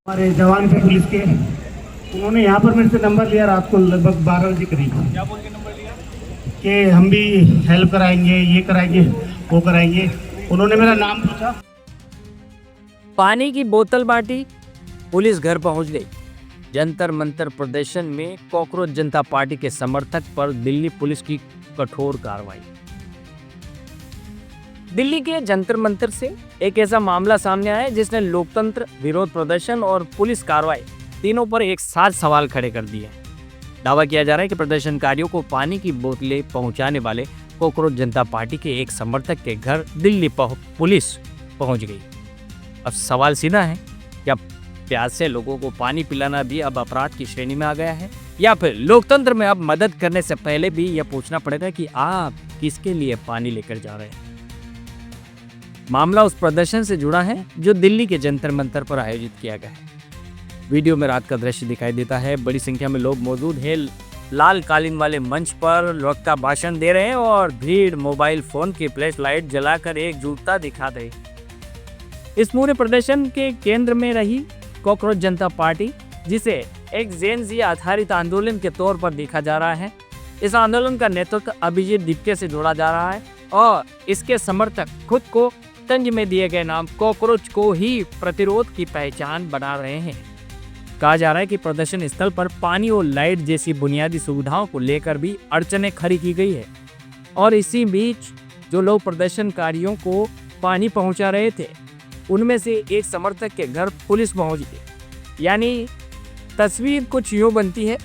हमारे जवान थे पुलिस के, उन्होंने यहाँ पर मेरे से नंबर लिया रात को लगभग 12 बजे करीब। क्या बोल के नंबर लिया? कि हम भी हेल्प कराएंगे, ये कराएंगे, वो कराएंगे। उन्होंने मेरा नाम पूछा। पानी की बोतल बांटी, पुलिस घर पहुंच गई। जंतर मंतर प्रदर्शन में कॉकरोच जनता पार्टी के समर्थक पर दिल्ली पुलिस की कठोर कार्रवाई। दिल्ली के जंतर मंतर से एक ऐसा मामला सामने आया है जिसने लोकतंत्र, विरोध प्रदर्शन और पुलिस कार्रवाई तीनों पर एक साथ सवाल खड़े कर दिए। दावा किया जा रहा है कि प्रदर्शनकारियों को पानी की बोतलें पहुंचाने वाले कॉकरोच जनता पार्टी के एक समर्थक के घर दिल्ली पुलिस पहुंच गई। अब सवाल सीधा है, क्या प्यासे लोगों को पानी पिलाना भी अब अपराध की श्रेणी में आ गया है, या फिर लोकतंत्र में अब मदद करने से पहले भी यह पूछना पड़ेगा कि आप किसके लिए पानी लेकर जा रहे हैं। मामला उस प्रदर्शन से जुड़ा है जो दिल्ली के जंतर मंतर पर आयोजित किया गया है। वीडियो में रात का दृश्य दिखाई देता है। बड़ी संख्या में लोग मौजूद हैं। लाल कालीन वाले मंच पर वक्ता भाषण दे रहे हैं और भीड़ मोबाइल फोन की फ्लैश लाइट जलाकर एकजुटता दिखा रही। इस पूरे प्रदर्शन के केंद्र में रही कॉकरोच जनता पार्टी, जिसे एक जेन जी आधारित आंदोलन के तौर पर देखा जा रहा है। इस आंदोलन का नेतृत्व अभिजीत दीपके से जोड़ा जा रहा है और इसके समर्थक खुद को तंज में दिए गए नाम कॉकरोच को ही प्रतिरोध की पहचान बना रहे हैं। कहा जा रहा है कि प्रदर्शन स्थल पर पानी और लाइट जैसी बुनियादी सुविधाओं को लेकर भी अड़चनें खड़ी की गई है। और इसी बीच जो लोग प्रदर्शनकारियों को पानी पहुंचा रहे थे, उनमें से एक समर्थक के घर पुलिस पहुंच गई। यानी तस्वीर कुछ यूं बनती है,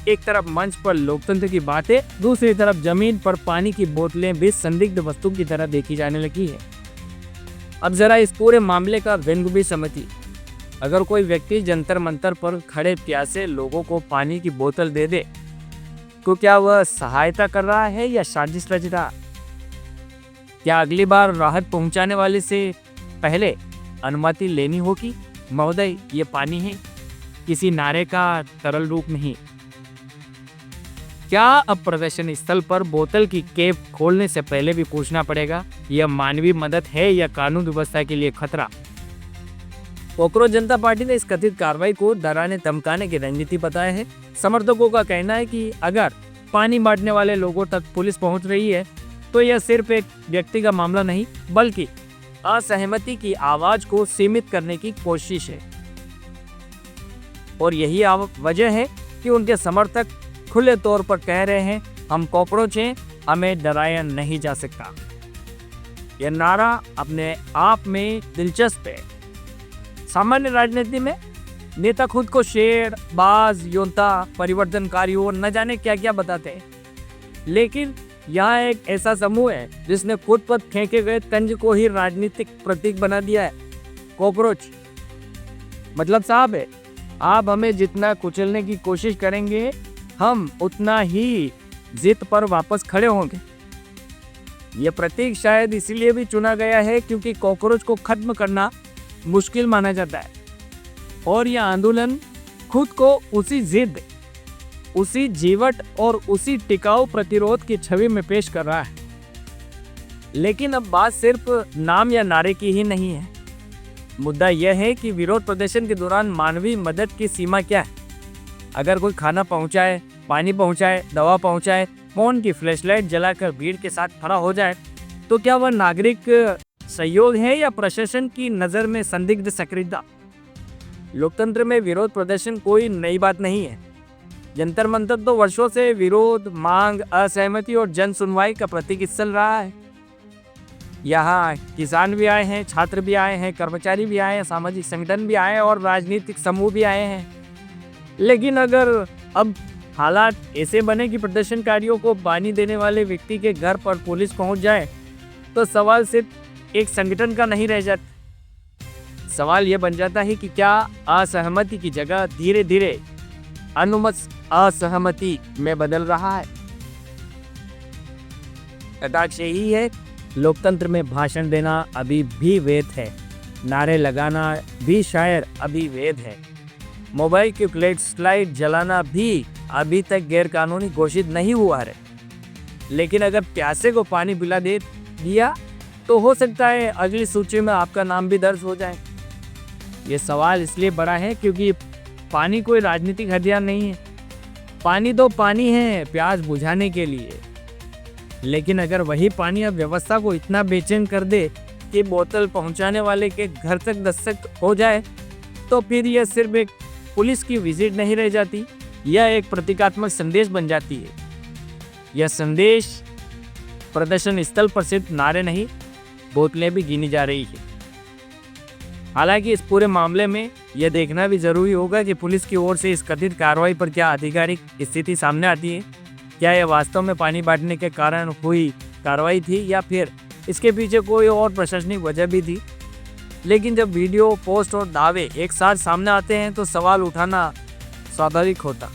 एक तरफ मंच पर लोकतंत्र की बातें, दूसरी तरफ जमीन पर पानी की बोतलें भी संदिग्ध वस्तु की तरह देखी जाने लगी है। अब जरा इस पूरे मामले का व्यंग भी समझिए। अगर कोई व्यक्ति जंतर मंतर पर खड़े प्यासे लोगों को पानी की बोतल दे दे, तो क्या वह सहायता कर रहा है या साजिश रच रहा? क्या अगली बार राहत पहुंचाने वाले से पहले अनुमति लेनी होगी? महोदय, ये पानी है, किसी नारे का तरल रूप नहीं। क्या अब प्रदर्शन स्थल पर बोतल की कैप खोलने से पहले भी पूछना पड़ेगा, यह मानवीय मदद है या कानून व्यवस्था के लिए खतरा? कॉकरोच जनता पार्टी ने इस कथित कार्रवाई को डराने धमकाने की रणनीति बताया है। समर्थकों का कहना है कि अगर पानी बांटने वाले लोगों तक पुलिस पहुंच रही है तो यह सिर्फ एक व्यक्ति का मामला नहीं, बल्कि असहमति की आवाज को सीमित करने की कोशिश है। और यही वजह है कि उनके समर्थक खुले तौर पर कह रहे हैं, हम कॉकरोच हैं, हमें डराया नहीं जा सकता। यह नारा अपने आप में दिलचस्प है। सामान्य राजनीति में नेता खुद को शेर, बाज, योद्धा, परिवर्तनकारी और न जाने क्या क्या बताते हैं, लेकिन यहाँ एक ऐसा समूह है जिसने खुद पर फेंके गए तंज को ही राजनीतिक प्रतीक बना दिया है। कॉकरोच मतलब साहब है, आप हमें जितना कुचलने की कोशिश करेंगे, हम उतना ही जिद पर वापस खड़े होंगे। यह प्रतीक शायद इसीलिए भी चुना गया है क्योंकि कॉकरोच को खत्म करना मुश्किल माना जाता है और यह आंदोलन खुद को उसी जिद, उसी जीवट और उसी टिकाऊ प्रतिरोध की छवि में पेश कर रहा है। लेकिन अब बात सिर्फ नाम या नारे की ही नहीं है। मुद्दा यह है कि विरोध प्रदर्शन के दौरान मानवीय मदद की सीमा क्या है। अगर कोई खाना पहुंचाए, पानी पहुंचाए, दवा पहुंचाए, फोन की फ्लैशलाइट जलाकर भीड़ के साथ खड़ा हो जाए, तो क्या वह नागरिक सहयोग है या प्रशासन की नज़र में संदिग्ध सक्रियता? लोकतंत्र में विरोध प्रदर्शन कोई नई बात नहीं है। जंतर मंतर तो वर्षों से विरोध, मांग, असहमति और जन सुनवाई का प्रतीक स्थल रहा है। यहाँ किसान भी आए हैं, छात्र भी आए हैं, कर्मचारी भी आए हैं, सामाजिक संगठन भी आए हैं और राजनीतिक समूह भी आए हैं। लेकिन अगर अब हालात ऐसे बने कि प्रदर्शनकारियों को पानी देने वाले व्यक्ति के घर पर पुलिस पहुंच जाए, तो सवाल सिर्फ एक संगठन का नहीं रह जाता। सवाल यह बन जाता है कि क्या असहमति की जगह धीरे धीरे अनुमत असहमति में बदल रहा है? यथार्थ यही है, लोकतंत्र में भाषण देना अभी भी वैध है, नारे लगाना भी शायद अभी वैध है, मोबाइल की फ्लैश लाइट जलाना भी अभी तक गैरकानूनी घोषित नहीं हुआ है। लेकिन अगर प्यासे को पानी पिला दे दिया तो हो सकता है अगली सूची में आपका नाम भी दर्ज हो जाए। ये सवाल इसलिए बड़ा है क्योंकि पानी कोई राजनीतिक हथियार नहीं है। पानी तो पानी है प्यास बुझाने के लिए, लेकिन अगर वही पानी अब व्यवस्था को इतना बेचैन कर दे कि बोतल पहुंचाने वाले के घर तक दस्तक हो जाए, तो फिर यह सिर्फ एक पुलिस की विजिट नहीं रह जाती, यह एक प्रतीकात्मक संदेश बन जाती है। यह संदेश प्रदर्शन स्थल पर सिर्फ नारे नहीं, बोतलें भी गिनी जा रही है। हालांकि इस पूरे मामले में यह देखना भी जरूरी होगा कि पुलिस की ओर से इस कथित कार्रवाई पर क्या आधिकारिक स्थिति सामने आती है। क्या यह वास्तव में पानी बांटने के कारण हुई कार्रवाई थी या फिर इसके पीछे कोई और प्रशासनिक वजह भी थी। लेकिन जब वीडियो, पोस्ट और दावे एक साथ सामने आते हैं तो सवाल उठाना स्वाभाविक होता,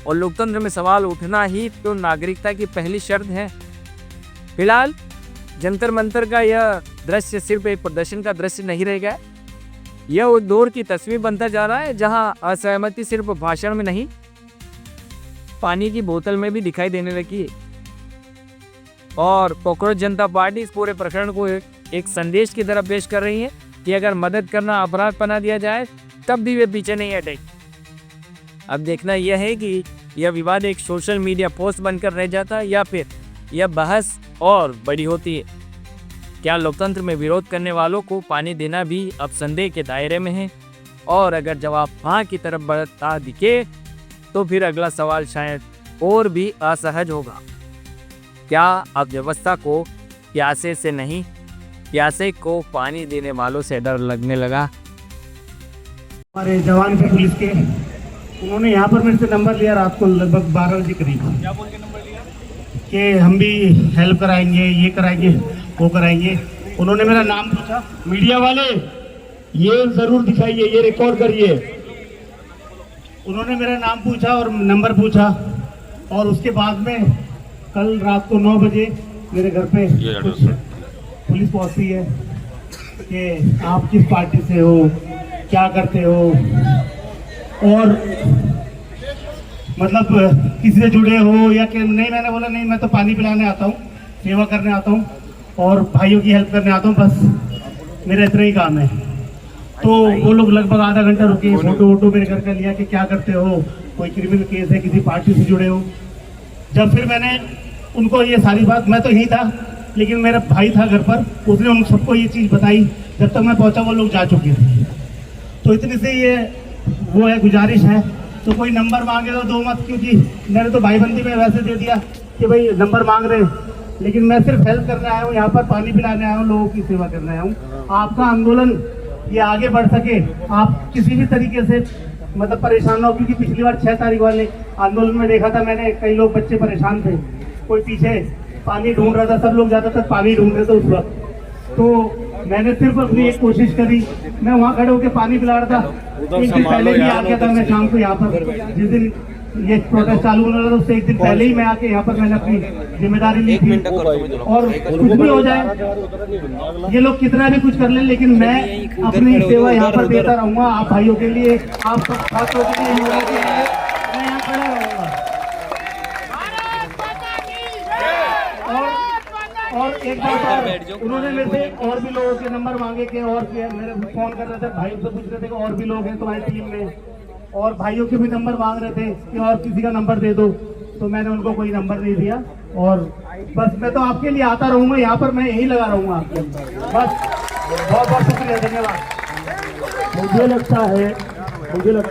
और लोकतंत्र में सवाल उठना ही तो नागरिकता की पहली शर्त है। फिलहाल जंतर मंतर का यह दृश्य सिर्फ एक प्रदर्शन का दृश्य नहीं रह गया, यह उस दौर की तस्वीर बनता जा रहा है जहां असहमति सिर्फ भाषण में नहीं, पानी की बोतल में भी दिखाई देने लगी है। और कॉकरोच जनता पार्टी इस पूरे प्रकरण को एक संदेश की तरह पेश कर रही है कि अगर मदद करना अपराध बना दिया जाए तब भी वे पीछे नहीं हटेंगे। अब देखना यह है कि यह विवाद एक सोशल मीडिया पोस्ट बनकर रह जाता है या फिर यह बहस और बड़ी होती है। क्या लोकतंत्र में विरोध करने वालों को पानी देना भी अब संदेह के दायरे में है? और अगर जवाब हाँ की तरफ बढ़ता दिखे तो फिर अगला सवाल शायद और भी असहज होगा। क्या अब व्यवस्था को प्यासे से नहीं, प्यासे को पानी देने वालों से डर लगने लगा? हमारे जवान थे पुलिस के, उन्होंने यहाँ पर मेरे से नंबर लिया रात को लगभग 12 बजे करीब। क्या बोल के नंबर लिया? कि हम भी हेल्प कराएंगे, ये कराएंगे, वो कराएंगे। उन्होंने मेरा नाम पूछा, मीडिया वाले ये जरूर दिखाइए, ये रिकॉर्ड करिए। उन्होंने मेरा नाम पूछा और नंबर पूछा, और उसके बाद में कल रात को 9 बजे मेरे घर पे कुछ पुलिस पहुंचती है कि आप किस पार्टी से हो, क्या करते हो, और मतलब किसी से जुड़े हो या कि नहीं। मैंने बोला नहीं, मैं तो पानी पिलाने आता हूँ, सेवा करने आता हूँ और भाइयों की हेल्प करने आता हूँ, बस मेरा इतना ही काम है। तो वो लोग लगभग आधा घंटा रुके, फोटो वोटो मेरे घर का लिया कि क्या करते हो, कोई क्रिमिनल केस है, किसी पार्टी से जुड़े हो। जब फिर मैंने उनको ये सारी बात, मैं तो यही था लेकिन मेरा भाई था घर पर, उसने उन सबको ये चीज़ बताई। जब तक मैं पहुंचा वो लोग जा चुके थे। तो इतनी से ये वो है, गुजारिश है, तो कोई नंबर मांगे तो दो मत, क्योंकि मैंने तो भाईबंदी में वैसे दे दिया कि भाई नंबर मांग रहे, लेकिन मैं सिर्फ हेल्प करने आया हूँ, यहाँ पर पानी पिलाने आया हूँ, लोगों की सेवा करने आया हूँ। आपका आंदोलन ये आगे बढ़ सके, आप किसी भी तरीके से मतलब परेशान हो, क्योंकि पिछली बार 6 तारीख वाले आंदोलन में देखा था मैंने, कई लोग बच्चे परेशान थे, कोई पीछे पानी ढूंढ रहा था, सब लोग ज़्यादातर पानी ढूंढ रहे थे उस वक्त। तो मैंने सिर्फ अपनी एक कोशिश करी, मैं वहाँ खड़े होकर पानी पिला रहा था। एक दिन पहले भी आ गया था मैं शाम को यहाँ पर, जिस दिन ये प्रोटेस्ट चालू होने लगा उससे एक दिन पहले ही मैं आके यहाँ पर मैंने अपनी जिम्मेदारी ली थी। और कुछ भी हो जाए, ये लोग कितना भी कुछ कर ले, लेकिन मैं अपनी सेवा यहाँ पर देता रहूँगा, आप भाइयों के लिए, आप छात्रों के लिए, युवाओं के लिए मैं यहाँ खड़ा रहूँगा। और एक बार उन्होंने मेरे से और भी लोगों के नंबर मांगे कि और मेरे फोन कर रहे थे, भाइयों से पूछ रहे थे कि और भी लोग हैं तुम्हारी टीम में, और भाइयों के भी नंबर मांग रहे थे कि और किसी का नंबर दे दो। तो मैंने उनको कोई नंबर नहीं दिया, और बस मैं तो आपके लिए आता रहूँगा, यहाँ पर मैं यही लगा रहूँगा आपके अंदर। बस बहुत बहुत शुक्रिया, धन्यवाद। मुझे लगता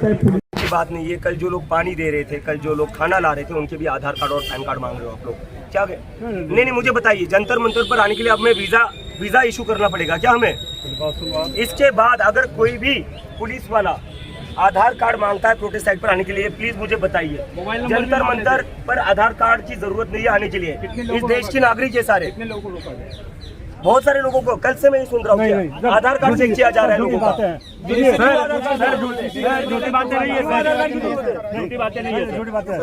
है पुलिस की बात नहीं है। कल जो लोग पानी दे रहे थे, कल जो लोग खाना ला रहे थे, उनके भी आधार कार्ड और पैन कार्ड मांग रहे हो आप लोग, क्या? नहीं, मुझे बताइए, जंतर मंतर पर आने के लिए अब हमें वीजा इशू करना पड़ेगा क्या हमें? इसके बाद अगर कोई भी पुलिस वाला आधार कार्ड मांगता है प्रोटेस्ट साइट पर आने के लिए, प्लीज मुझे बताइए। जंतर मंतर पर आधार कार्ड की जरूरत नहीं है आने के लिए। इस देश के नागरिक है सारे, बहुत सारे लोगों को, कल से मैं सुन रहा हूँ आधार कार्ड चेक किया जा रहा है लोगों का। झूठी बातें नहीं है, झूठी बातें नहीं है, झूठी बातें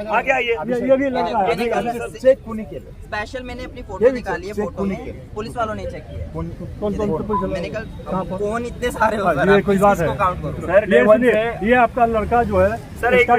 आगे आइए। स्पेशल मैंने अपनी फोटो निकाली है, फोटो में पुलिस वालों ने चेक किया। मैंने कहा फोन इतने सारे हो गए, ये कोई बात है? काउंट करो। ये आपका लड़का जो है सर, एक